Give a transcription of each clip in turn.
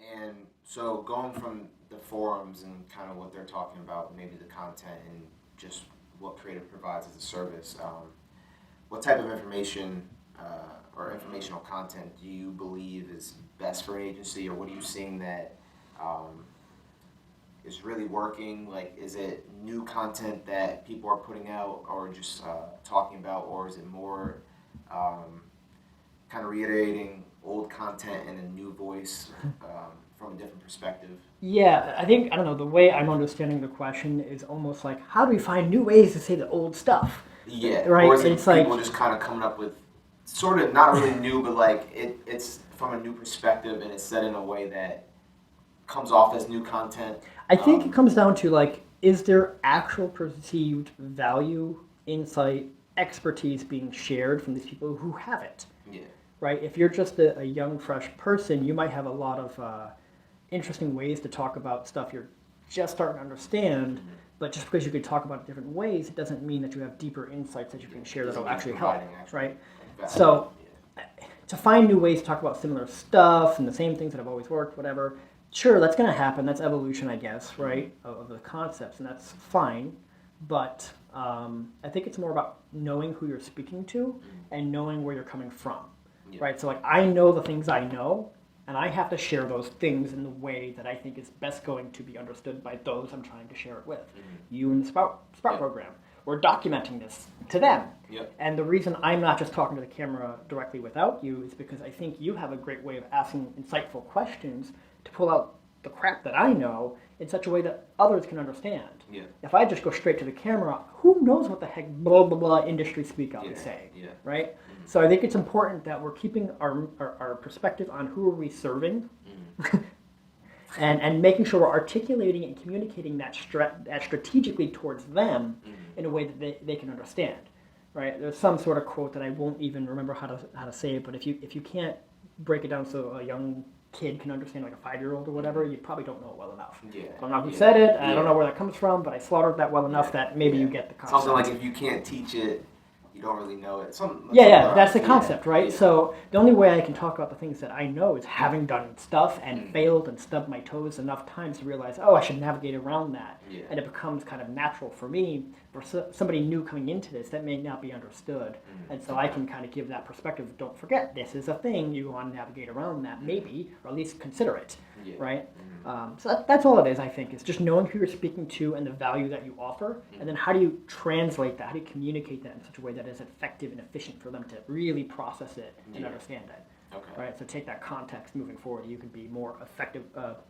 And so going from the forums and kind of what they're talking about, maybe the content and just what creative provides as a service, what type of information or informational content do you believe is best for an agency, or what are you seeing that um, is really working? Like, is it new content that people are putting out, or just talking about, or is it more um, kind of reiterating old content in a new voice from a different perspective? Yeah, I think, I don't know, the way I'm understanding the question is almost like, how do we find new ways to say the old stuff? Yeah, or Right? is It's it people like, just kind of coming up with sort of not really new, but like it's from a new perspective and it's said in a way that comes off as new content? I think it comes down to like, is there actual perceived value, insight, expertise being shared from these people who have it? Yeah, Right? If you're just a young, fresh person, you might have a lot of interesting ways to talk about stuff you're just starting to understand. mm-hmm. But just because you can talk about it different ways, it doesn't mean that you have deeper insights that you Yeah. can share Doesn't that'll mean it's actually help, providing actual right? value. So Yeah. to find new ways to talk about similar stuff and the same things that have always worked, whatever, sure, that's going to happen. That's evolution, I guess, Mm-hmm. right, of the concepts, and that's fine. But I think it's more about knowing who you're speaking to and knowing where you're coming from, Yeah. right? So, like, I know the things I know, and I have to share those things in the way that I think is best going to be understood by those I'm trying to share it with. Mm-hmm. You in the Sprout Yep. program. We're documenting this to them. Yep. And the reason I'm not just talking to the camera directly without you is because I think you have a great way of asking insightful questions to pull out the crap that I know in such a way that others can understand. Yeah. If I just go straight to the camera, who knows what the heck blah blah blah industry speak I'll be Yeah. saying, Yeah. right? So I think it's important that we're keeping our perspective on who are we serving, and making sure we're articulating and communicating that strategically towards them in a way that they can understand. Right? There's some sort of quote that I won't even remember how to say it, but if you can't break it down so a young kid can understand like a 5-year-old or whatever, you probably don't know it well enough. Yeah. I don't know who Yeah. said it. I Yeah. don't know where that comes from, but I slaughtered that well enough Yeah. that maybe Yeah. you get the concept. Something like if you can't teach it, you don't really know it. Yeah, that's the concept, right? Yeah. So the only way I can talk about the things that I know is having done stuff and failed and stubbed my toes enough times to realize, oh, I should navigate around that. Yeah. And it becomes kind of natural for me. For somebody new coming into this, that may not be understood. And so I can kind of give that perspective. Don't forget, this is a thing. You want to navigate around that, maybe, or at least consider it, Yeah. right? So that's all it is, I think. It's just knowing who you're speaking to and the value that you offer, and then how do you translate that? How do you communicate that in such a way that is effective and efficient for them to really process it and Yeah. understand it, Okay. right? So take that context moving forward. You can be more effective,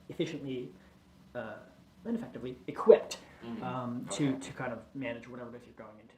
efficiently, and effectively equipped Okay. to kind of manage whatever it is you're going into.